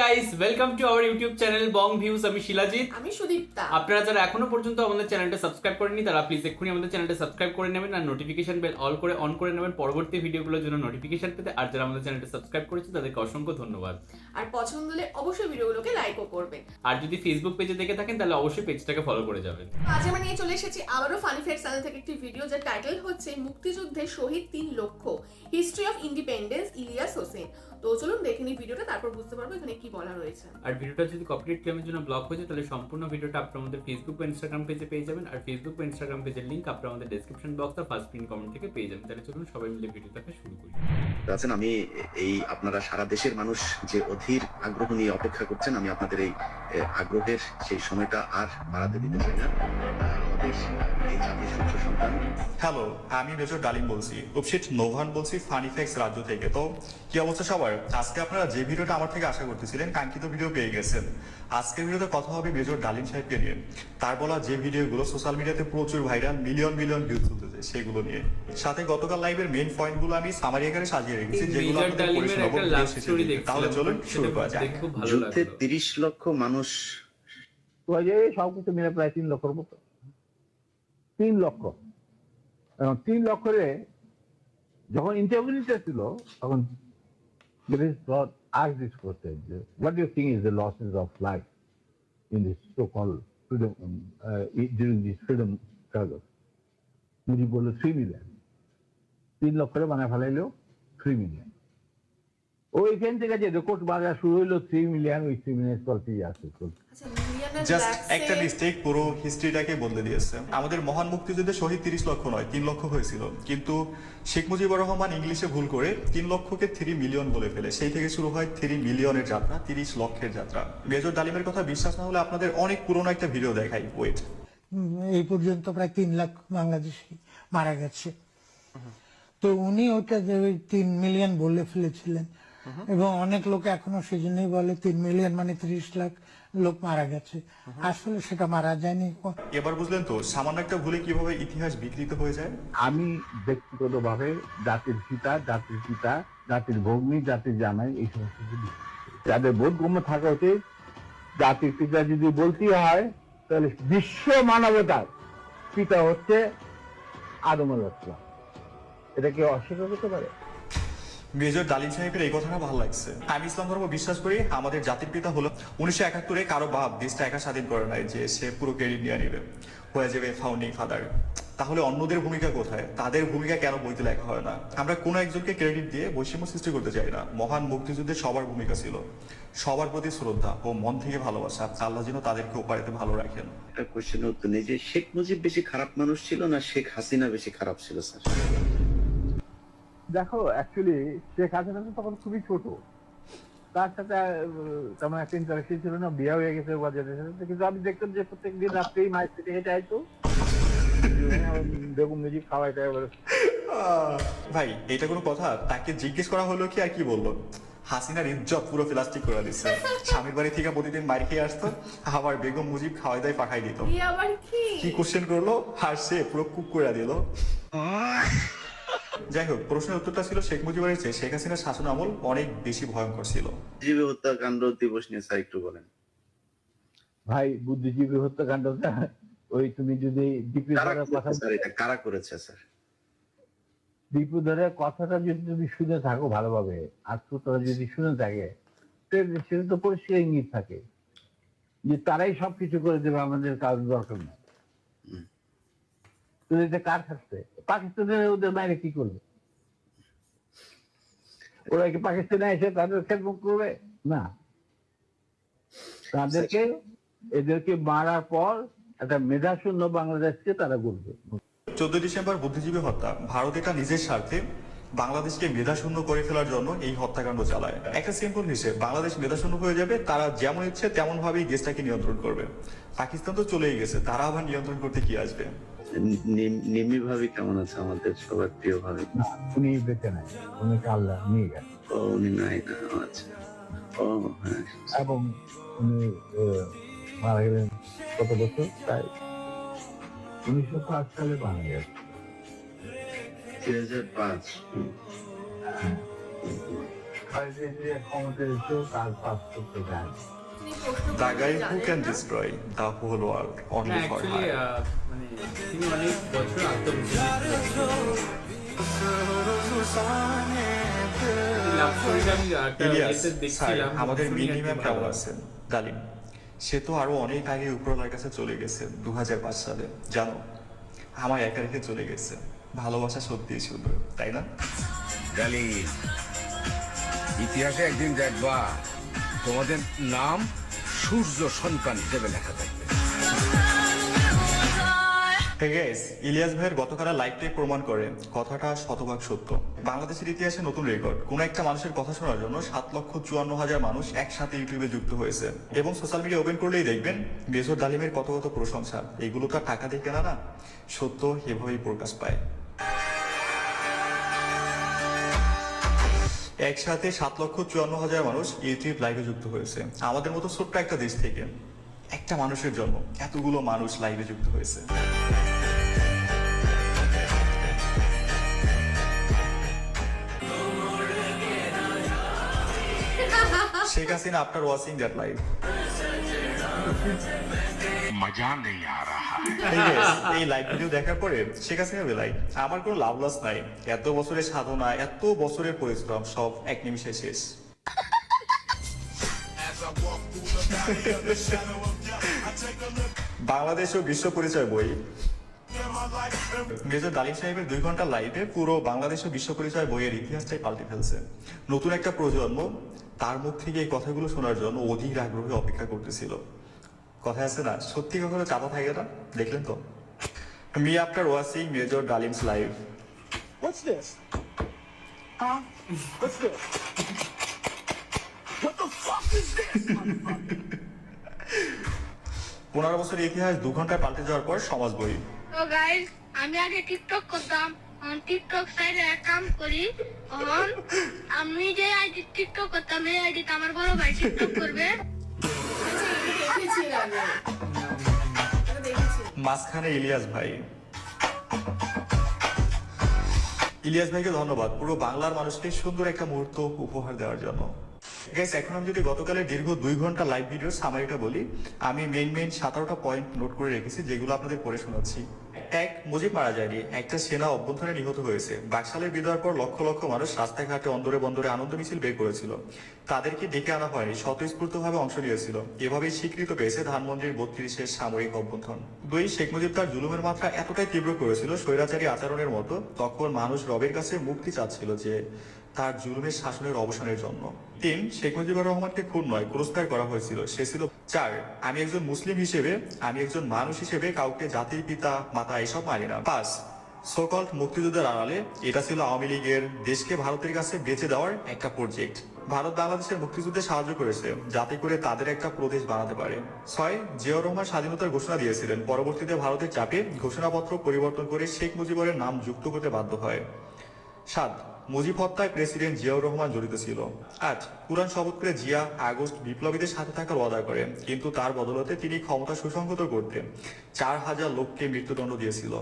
Guys, welcome to our YouTube channel Bong views. আমি শিলাজিৎ, আমি সুদীপ্তা। আপনারা যারা এখনো পর্যন্ত আমাদের চ্যানেলটা সাবস্ক্রাইব করেননি তারা প্লিজ এক্ষুনি আমাদের চ্যানেলটা সাবস্ক্রাইব করে নেবেন আর নোটিফিকেশন বেল অন করে নেবেন পরবর্তী ভিডিওগুলোর জন্য নোটিফিকেশন পেতে। আর যারা আমাদের চ্যানেলটা সাবস্ক্রাইব করেছে তাদেরকে অসংখ্য ধন্যবাদ। আর পছন্দ হলে অবশ্যই ভিডিওগুলোকে লাইকও করবেন। আর যদি ফেসবুক পেজে দেখে থাকেন তাহলে অবশ্যই পেজটাকে ফলো করে যাবেন। আজ আমরা নিয়ে চলে এসেছি আবারও ফানি ফ্যাক্টস চ্যানেল থেকে একটি ভিডিও, যার টাইটেল হচ্ছে মুক্তিযুদ্ধে শহীদ 3 লক্ষ, history of independence, Ilias Hossain. তো চলুন দেখে নিই ভিডিওটা, তারপর বুঝতে পারবো এখানে কি বলা রয়েছে। আর ভিডিওটা যদি কপিরাইট ক্লেমের জন্য ব্লক হয়ে যায় তাহলে সম্পূর্ণ ভিডিওটা আপনারা আমাদের ফেসবুক বা ইনস্টাগ্রাম পেজে পেয়ে যাবেন। আর ফেসবুক বা ইনস্টাগ্রাম পেজের লিংক আপনারা আমাদের ডেসক্রিপশন বক্স আর ফার্স্ট পিন কমেন্ট থেকে পেয়ে যাবেন। তাহলে চলুন সবাই মিলে ভিডিওটাকে শুরু করি। আছেন, আমি এই আপনারা সারা দেশের মানুষ যে অধীর আগ্রহ নিয়ে অপেক্ষা করছেন, আমি আপনাদের এই আগ্রহের সেই সময়টা আর বাড়াতে দিতে চাই না। আমাদের এই জাতির সূর্য সন্তান। হ্যালো, আমি মেজর ডালিম বলছি, উপসিট নোভান বলছি ফানি ফ্যাক্টস রাজ্য থেকে। তো কি অবস্থা সবার? আজকে আপনারা যে ভিডিওটা আমার থেকে আশা করতেছিলেন, কাঙ্ক্ষিত ভিডিও পেয়ে গেছেন। আজকের ভিডিওতে কথা হবে মেজর ডালিম সাহেবকে নিয়ে। তার বলা যে ভিডিওগুলো সোশ্যাল মিডিয়াতে প্রচুর ভাইরাল, মিলিয়ন মিলিয়ন ভিউজ তুলতেছে, সেগুলো নিয়ে। সাথে গতকাল লাইভের মেইন পয়েন্টগুলো আমি সামারি আকারে সাজিয়ে রেখেছি, যেগুলো আপনাদের পড়ে শোনাবো ভিডিও শেষে। তাহলে চলুন শুরু করা যাক। যুদ্ধে 30 লক্ষ মানুষ, সবকিছু মিলে প্রায় 3 লক্ষর মতো। 3 লক্ষ, এবং 3 লক্ষরে যখন ইন্টারভিউটা ছিল তখন British brought asked this question: what do you think is the losses of life in this so-called freedom during this freedom struggle? Mujib বলল 3 মিলিয়ন। 3 লক্ষরে বানায় ফেলাইলো 3 মিলিয়ন। ওইখান থেকে যে রেকর্ড বাজা শুরু হইলো 3 মিলিয়ন, ওই 3 মিলিয়ন চলতেই আছে। আচ্ছা, মিলিয়নের জাস্ট ব্যাকসে একটা মিস্টেক পুরো হিস্ট্রিটাকে বদলে দিয়েছে। আমাদের মহান মুক্তিযুদ্ধে শহীদ 30 লক্ষ নয় 3 লক্ষ হয়েছিল, কিন্তু শেখ মুজিবুর রহমান ইংলিশে ভুল করে 3 লক্ষকে 3 মিলিয়ন বলে ফেলে। সেই থেকে শুরু হয় 3 মিলিয়নের যাত্রা, 30 লক্ষের যাত্রা। মেজর ডালিমের কথা বিশ্বাস না হলে আপনাদের অনেক পুরনো একটা ভিডিও দেখাই, ওয়েট। এই পর্যন্ত প্রায় 3 লাখ বাংলাদেশি মারা গেছে। তো উনি ওটা যে 3 মিলিয়ন বলে ফেলেছিলেন, এবং অনেক লোক এখনো সেজন্যই বলে 3 মিলিয়ন মানে 30 লাখ লোক মারা গেছে। আসলে সেটা মারা যায়নি। এবার বুঝলেন তো সামান্য একটা ভুলে কিভাবে ইতিহাস বিকৃত হয়ে যায়। আমি ব্যক্তিগতভাবে জাতির পিতা, জাতির ভগ্নী, জাতির জামাই, এই সমস্ত কিছু যাদের বোধগম্য থাকা উচিত। জাতির পিতা যদি বলতে হয় তাহলে বিশ্ব মানবতার পিতা হচ্ছে আদম আলাইহিস সালাম। এটা কেউ অস্বীকার করতে পারে? মেজর ডালিম সাহেবের এই কথাটা ভালো লাগছে। আমি ইসলাম ধর্ম বিশ্বাস করি, আমাদের জাতির পিতা হলো 1971-এ কারো বাপ দেশটা একা স্বাধীন করে নাই যে সে পুরো ক্রেডিট নিয়ে নিবে, হয়ে যাবে ফাউন্ডিং ফাদার। তাহলে অন্যদের ভূমিকা কোথায়? তাদের ভূমিকা কেন বইতে লেখা হয় না? আমরা কোনো একজনকে ক্রেডিট দিয়ে বৈষম্য সৃষ্টি করতে চাই না। মহান মুক্তিযুদ্ধে সবার ভূমিকা ছিল, সবার প্রতি শ্রদ্ধা ও মন থেকে ভালোবাসা। আল্লাহ যেন তাদেরকে ওপারেতে ভালো রাখেন। একটা কোশ্চেনের উত্তর নেই যে শেখ মুজিব বেশি খারাপ মানুষ ছিল না শেখ হাসিনা বেশি খারাপ ছিল। স্যার দেখো, অ্যাকচুয়ালি শেখ হাসিনা তো তখন খুবই ছোট, তার সাথে তেমন একটা ইন্টারেকশন ছিল না, বিয়ে হয়ে গেছে বাজারের সাথে। কিন্তু আমি দেখতাম যে প্রত্যেকদিন রাত্রেই মায়ের থেকে হেঁটে আইতো, বেগম মুজিব খাওয়াইতে। ভাই এটা কোনো কথা? তাকে জিজ্ঞেস করা হলো কি আর কি বললো? হাসিনার ইজ্জত পুরো প্লাস্টিক করে দিচ্ছে। স্বামীর বাড়ি থেকে প্রতিদিন মার খেয়ে আসতো, আবার বেগম মুজিব খাওয়াই দায় পাঠাই দিত। কি আবার কি কোশ্চেন করলো আর সে পুরো কুক করে দিল। যাই হোক, প্রশ্নের উত্তরটা ছিল শেখ মুজিবের চেয়ে শেখ হাসিনার শাসন আমল অনেক বেশি ভয়ঙ্কর ছিল। বুদ্ধিজীবী হত্যাকাণ্ড দিবস নিয়ে স্যার একটু বলেন। ভাই, বুদ্ধিজীবী হত্যাকাণ্ডটা ওই তুমি যদি দীপুধরের কথা, স্যার এটা কারা করেছে স্যার? দীপুধরের কথাটা যদি তুমি শুনে থাকো ভালোভাবে, আর শ্রোতারা যদি শুনে থাকে, সেটা তো পরিষ্কার ইঙ্গিত থাকে যে তারাই সবকিছু করে দেবে, আমাদের কারোর দরকার নেই। তো এটা কার থাকছে? পাকিস্তানের ওদের বাইরে কি করবে? ওরা কি পাকিস্তানে এসে তাদের খেদমত করবে? না, তাদেরকে এদেরকে মারার পর একটা মেধাশূন্য বাংলাদেশকে তারা গড়বে। 14 ডিসেম্বর বুদ্ধিজীবী হত্যা। ভারত এটা নিজের স্বার্থে বাংলাদেশকে মেধাশূন্য করে ফেলার জন্য এই হত্যাকাণ্ড চালায়। একটা সিম্পল হিসেব, বাংলাদেশ মেধাশূন্য হয়ে যাবে, তারা যেমন ইচ্ছে তেমন ভাবেই দেশটাকে নিয়ন্ত্রণ করবে। পাকিস্তান তো চলেই গেছে, তারা আবার নিয়ন্ত্রণ করতে কি আসবে? নিমি ভাবি কেমন আছে? আমাদের সবার প্রিয় ভাবি। না, উনি বেঁচে নাই, উনি আল্লাহ নিয়ে গেছে। ও উনি নাই না? আচ্ছা। ও হ্যাঁ। এবং উনি মারা গেলেন কত বছর? প্রায় 1905 সালে মারা গেছে। 2005। ক্ষমতা দিতেও কাজ পাস করতে দেয়। তিনি প্রশ্ন দ্য গাই করতে হু জানেন ক্যান না। ডিস্ট্রয় দ্য হোল ওয়ার্ল্ড না অনলি ফর অ্যাকচুয়ালি মানে তিনি অনেক বছর লাভ স্টোরিটা আমি একটা ইলিয়াস এতে স্যার দেখছিলাম আমাদের শুনি মিনি আর কি ম্যাম ভালো কেমন লাগলো। আছেন? ডালিম সে তো আরো অনেক আগে উপরওয়ালার কাছে চলে গেছে 2005 সালে। জানো আমার একা রেখে চলে গেছে। ভালোবাসা সত্যিই সুন্দর, তাই না? ডালি ইতিহাসে একদিন দেখবা তোমাদের নাম সূর্য সন্তান হিসেবে লেখা থাকবে। Hey guys, ইলিয়াস ভাইয়ের গতকাল লাইভটাই প্রমাণ করে কথাটা শতভাগ সত্য। বাংলাদেশের ইতিহাসে নতুন রেকর্ড, কোন একটা মানুষের কথা শোনার জন্য 7,54,000 মানুষ একসাথে ইউটিউবে যুক্ত হয়েছে এবং সোশ্যাল মিডিয়া ওপেন করলেই দেখবেন মেজর ডালিমের কত কত প্রশংসা। এগুলো তো আর টাকা দিয়ে কেনা না, সত্য এভাবেই প্রকাশ পায়। একসাথে 7,54,000 মানুষ ইউটিউব লাইভে যুক্ত হয়েছে আমাদের মতো ছোট্ট একটা দেশ থেকে। একটা মানুষের জন্য এতগুলো মানুষ লাইভে যুক্ত হয়েছে। Sheikh Hasina after watching that live. মজা নেই আ রাহা। এই লাইভ ভিডিও দেখার পরে শেখ হাসিনা বেলাই আমার কোনো লাভ লস নাই, এত বছরের সাধনা এত বছরের পরিশ্রম সব এক নিমিষে শেষ। বাংলাদেশ ও বিশ্ব পরিচয় বই। মেজর ডালিম সাহেবের 2 ঘন্টা লাইভে পুরো বাংলাদেশ ও বিশ্ব পরিচয় বইয়ের ইতিহাসটাই পাল্টে ফেলছে। নতুন একটা প্রজন্ম তার মুখ থেকে এই কথাগুলো শোনার জন্য অধীর আগ্রহে অপেক্ষা করতেছিল। কথা আছে না, সত্যি কখনো চাপা থাকে না। দেখলেন তো me after watching Major Dalim's live. What's this? Huh? What's this? What the fuck is this? 15 বছরের ইতিহাস 2 ঘন্টায় পাল্টে যাওয়ার পর সমাজ বই। তো গাইস আমি আগে টিকটক করতাম, এখন টিকটক সাইডে কাম করি। এখন আমি যে আইডি টিকটক করতাম এই আইডি আমার বড় ভাই টিকটক করবে। দেখেছি এর আগে। এটা দেখেছি। মাঝখানে ইলিয়াস ভাই। ইলিয়াস ভাইকে ধন্যবাদ পুরো বাংলার মানুষকে সুন্দর একটা মুহূর্ত উপহার দেওয়ার জন্য। গাইস এখন আমি যদি গতকালের দীর্ঘ 2 ঘন্টা লাইভ ভিডিওর সামারিটা বলি, আমি মেইন 17টা পয়েন্ট নোট করে রেখেছি যেগুলো আপনাদের পড়ে শোনাচ্ছি। 1, মুজিব মারা যায়নি, একটা সেনা অভ্যন্তরে নিহত হয়েছে। বাকশালের বিজয়ের পর লক্ষ লক্ষ মানুষ রাস্তাঘাটে অন্দরে বন্দরে আনন্দ মিছিল বের করেছিল, তাদেরকে ডেকে আনা হয়নি, স্বতঃস্ফূর্তভাবে অংশ নিয়েছিল। এভাবেই স্বীকৃত পেয়েছে ধানমন্ডির 32-এর সামরিক অভ্যন্তর। 2, শেখ মুজিব তার জুলুমের মাত্রা এতটাই তীব্র করেছিল স্বৈরাচারী আচরণের মতো, তখন মানুষ রবের কাছে মুক্তি চাচ্ছিল যে তার জুলুমের শাসনের অবসানের জন্য। 3, শেখ মুজিবুর রহমানকে খুন নয় ক্রুশফায়ার করা হয়েছিল, সে ছিল। 4, আমি একজন মুসলিম হিসেবে, আমি একজন মানুষ হিসেবে কাউকে জাতির পিতা মাতা এসব মানি না। 5, সোকল্ড মুক্তিযুদ্ধের আড়ালে এটা ছিল আওয়ামী লীগের দেশকে ভারতের কাছে বেঁচে দেওয়ার একটা প্রজেক্ট। ভারত বাংলাদেশের মুক্তিযুদ্ধে সাহায্য করেছে যাতে করে তাদের একটা প্রদেশ বানাতে পারে। 6, জিয়াউর রহমান স্বাধীনতার ঘোষণা দিয়েছিলেন, পরবর্তীতে ভারতের চাপে ঘোষণাপত্র পরিবর্তন করে শেখ মুজিবুরের নাম যুক্ত করতে বাধ্য হয়। 7, মুজিব হত্যায় প্রেসিডেন্ট জিয়াউর রহমান জড়িত ছিল। 8, কুরআন শপথ করে জিয়া আগস্ট বিপ্লবীদের সাথে থাকার ওয়াদা করেন, কিন্তু তার বদলতে তিনি ক্ষমতা সুসংহত করতে 4000 লোককে মৃত্যুদণ্ড দিয়েছিল।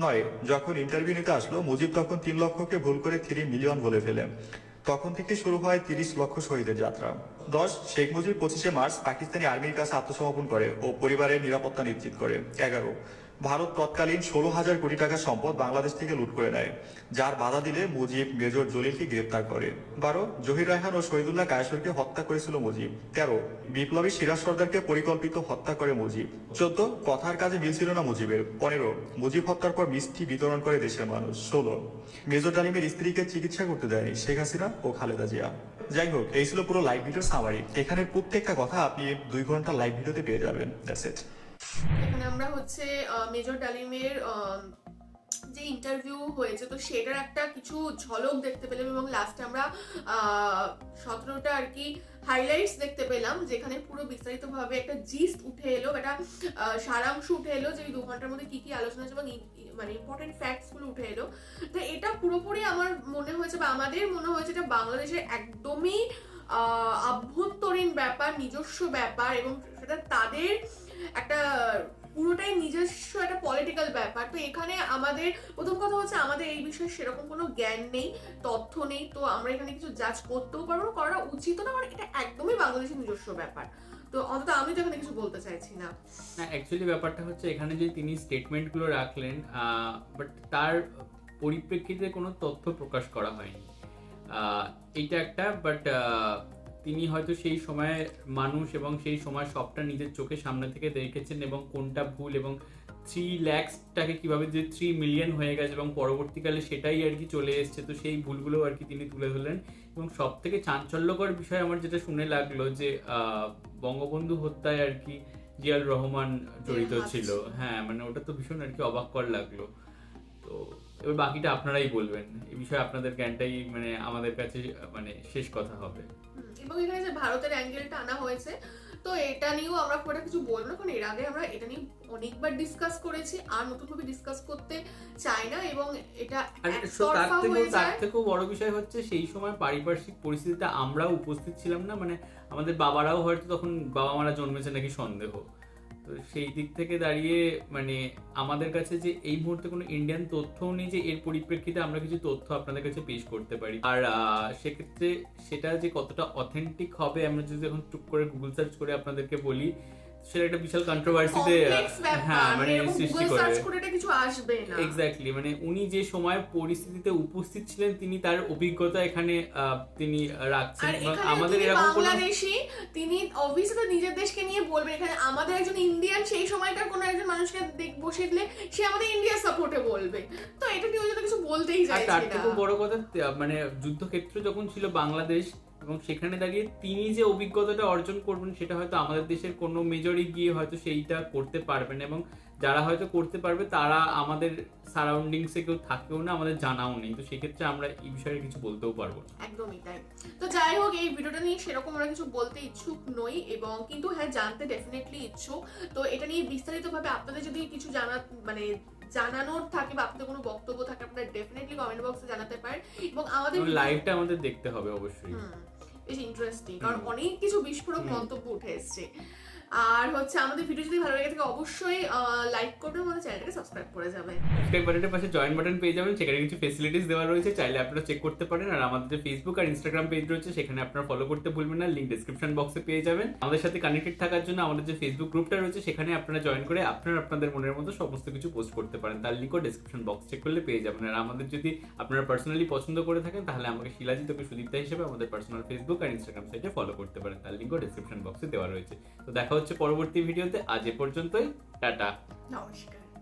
9, যখন ইন্টারভিউ নিতে আসলো মুজিব তখন 3 লক্ষকে ভুল করে 3 মিলিয়ন বলে ফেলেন, তখন থেকে শুরু হয় 30 লক্ষ শহীদের যাত্রা। 10, শেখ মুজিব 25শে মার্চ পাকিস্তানি আর্মির কাছে আত্মসমর্পণ করে ও পরিবারের নিরাপত্তা নিশ্চিত করে। 11, ভারত তৎকালীন 16,000 কোটি টাকার সম্পদ বাংলাদেশ থেকে লুট করে নেয়, যার বাধা দিলে মুজিব মেজর জলিলকে গ্রেপ্তার করে। 12, জহির রায়হান ও শহীদুল্লাহ কায়েসরকে হত্যা করেছিল মুজিব। 13, বিপ্লবী সিরাজ সর্দারকে পরিকল্পিত হত্যা করে মুজিব। 14, কথার কাজে মিল ছিল না মুজিবের। 15, মুজিব হত্যার পর মিষ্টি বিতরণ করে দেশের মানুষ। 16, মেজর ডালিমের স্ত্রীকে চিকিৎসা করতে দেয়নি শেখ হাসিনা ও খালেদা জিয়া। যাই হোক, এই ছিল পুরো লাইভ ভিডিও সামারি। এখানে প্রত্যেকটা কথা আপনি 2 ঘন্টা লাইভ ভিডিওতে পেয়ে যাবেন। That's it. এখানে আমরা হচ্ছে মেজর ডালিমের যে ইন্টারভিউ হয়েছে তো সেটার একটা কিছু ঝলক দেখতে পেলাম এবং লাস্টে আমরা 17টা আর কি হাইলাইটস দেখতে পেলাম, যেখানে পুরো বিস্তারিতভাবে একটা জিস্ট উঠে এলো, একটা সারাংশ উঠে এলো যে 2 ঘন্টার মধ্যে কি কি আলোচনা হয়েছে এবং মানে ইম্পর্টেন্ট ফ্যাক্টস গুলো উঠে এলো। তো এটা পুরোপুরি আমার মনে হয়েছে বা আমাদের মনে হয়েছে এটা বাংলাদেশের একদমই আভ্যন্তরীণ ব্যাপার, নিজস্ব ব্যাপার এবং সেটা তাদের একটা পুরোটাই নিজের নিজস্ব একটা পলিটিক্যাল ব্যাপার। তো এখানে আমাদের প্রথম কথা হচ্ছে আমাদের এই বিষয়ে সেরকম কোনো জ্ঞান নেই, তথ্য নেই, তো আমরা এখানে কিছু জাজ করতেও পারবো না, করা উচিত না, কারণ এটা একদমই বাংলাদেশের নিজস্ব ব্যাপার। তো অন্তত আমি তো এখানে কিছু বলতে চাইছি না। না অ্যাকচুয়ালি ব্যাপারটা হচ্ছে এখানে যে তিনি স্টেটমেন্টগুলো রাখলেন, বাট তার পরিপ্রেক্ষিতে কোনো তথ্য প্রকাশ করা হয়নি, এইটা একটা। বাট তিনি হয়তো সেই সময় মানুষ এবং সেই সময় সবটা নিজের চোখের সামনে থেকে দেখেছেন এবং কোনটা ভুল, এবং 3 lakhsটাকে কিভাবে যে 3 মিলিয়ন হয়ে গেছে এবং পরবর্তীকালে সেটাই আর কি চলে এসছে, তো সেই ভুলগুলো আর কি তিনি তুলে ধরলেন। এবং সব থেকে চাঞ্চল্যকর বিষয় আমার যেটা শুনে লাগলো যে বঙ্গবন্ধু হত্যায় আর কি জিয়াউর রহমান জড়িত ছিল। হ্যাঁ মানে ওটা তো ভীষণ আর কি অবাককর লাগলো। তো এবার বাকিটা আপনারাই বলবেন, এই বিষয়ে আপনাদের জ্ঞানটাই মানে আমাদের কাছে মানে শেষ কথা হবে। এবং এখানে যে ভারতের অ্যাঙ্গেলটা আনা হয়েছে, তো এটা নিয়েও আমরা খুব একটা কিছু বলবো না, কারণ এর আগে আমরা এটা নিয়ে অনেকবার ডিসকাস করেছি, আর নতুনভাবে ডিসকাস করতে চাই না। এবং এটা একতরফা হয়ে তার যায়। থেকেও বড় বিষয় হচ্ছে সেই সময় পারিপার্শ্বিক পরিস্থিতিতে আমরাও উপস্থিত ছিলাম না, মানে আমাদের বাবারাও হয়তো তখন বাবা মারা জন্মেছে নাকি সন্দেহ। তো সেই দিক থেকে দাঁড়িয়ে মানে আমাদের কাছে যে এই মুহূর্তে কোনো ইন্ডিয়ান তথ্যও নেই যে এর পরিপ্রেক্ষিতে আমরা কিছু তথ্য আপনাদের কাছে পেশ করতে পারি। আর সেক্ষেত্রে সেটা যে কতটা অথেন্টিক হবে আমরা যদি এখন টুক করে গুগল সার্চ করে আপনাদেরকে বলি, সেটা একটা বিশাল কন্ট্রোভার্সিতে হ্যাঁ মানে সৃষ্টি করে। কিছু আসবে না। এক্স্যাক্টলি, মানে উনি যে সময় পরিস্থিতিতে উপস্থিত ছিলেন তিনি তার অভিজ্ঞতা এখানে তিনি রাখছেন। এবং আমাদের এরকম কোনো বাংলাদেশী, তিনি অবভিয়াসলি নিজের দেশকে নিয়ে বলবেন। এখানে আমাদের একজন ইন্ডিয়ান সেই সময়কার কোনো একজন মানুষকে বসে দিলে সে আমাদের ইন্ডিয়া সাপোর্টে বলবে, তো এটা নিয়ে ওই জন্য কিছু বলতেই আর চাইছি তার না। থেকেও বড় কথা মানে যুদ্ধক্ষেত্র যখন ছিল বাংলাদেশ এবং সেখানে দাঁড়িয়ে তিনি যে অভিজ্ঞতাটা অর্জন করবেন সেটা হয়তো আমাদের দেশের কোনো মেজরই গিয়ে হয়তো সেইটা করতে পারবেন, এবং যারা হয়তো করতে পারবে তারা আমাদের সারাউন্ডিংসে কেউ থাকেও না, আমাদের জানাও নেই। তো সেক্ষেত্রে আমরা এই বিষয়ে কিছু বলতেও পারবো না। একদমই তাই। তো যাই হোক, এই ভিডিওটা নিয়ে সেরকম আমরা কিছু বলতে ইচ্ছুক নই, এবং কিন্তু হ্যাঁ জানতে ডেফিনেটলি ইচ্ছুক। তো এটা নিয়ে বিস্তারিতভাবে আপনাদের যদি কিছু মানে জানানোর থাকে বা আপনাদের কোনো বক্তব্য থাকে, আপনারা ডেফিনেটলি কমেন্ট বক্সে জানাতে পারেন। এবং আমাদের লাইভটা আমাদের দেখতে হবে অবশ্যই, বেশ ইন্টারেস্টিং, কারণ অনেক কিছু বিস্ফোরক মন্তব্য উঠে এসছে। আর হচ্ছে আমাদের ভিডিও যদি ভালো লাগে থাকে অবশ্যই লাইক করবেন, আমাদের চ্যানেলটাকে সাবস্ক্রাইব করে যাবেন। সাবস্ক্রাইব বাটনের পাশে জয়েন বাটন পেয়ে যাবেন, সেখানে কিছু ফেসিলিটিস দেওয়া রয়েছে, চাইলে আপনারা চেক করতে পারেন। আর আমাদের যে ফেসবুক আর ইনস্টাগ্রাম পেজ রয়েছে সেখানে আপনারা ফলো করতে ভুলবেন না, লিংক ডেসক্রিপশন বক্সে পেয়ে যাবেন। আমাদের সাথে কানেক্টেড থাকার জন্য আমাদের যে ফেসবুক গ্রুপটা রয়েছে সেখানে আপনারা জয়েন করে আপনাদের মনের মতো সমস্ত কিছু পোস্ট করতে পারেন, তার লিংকও ডেসক্রিপশন বক্স চেক করলে পেয়ে যাবেন। আর আমাদের যদি আপনারা পার্সোনালি পছন্দ করে থাকেন তাহলে আমাকে শিলাজিৎ ওকে সুদীপ্তা হিসেবে আমাদের পার্সোনাল ফেসবুক আর ইনস্টাগ্রাম সাইটে ফলো করতে পারেন, তার লিংকও ডেসক্রিপশন বক্সে দেওয়া রয়েছে। তো দেখা হচ্ছে পরবর্তী ভিডিওতে, আজ এ পর্যন্তই, টাটা, নমস্কার।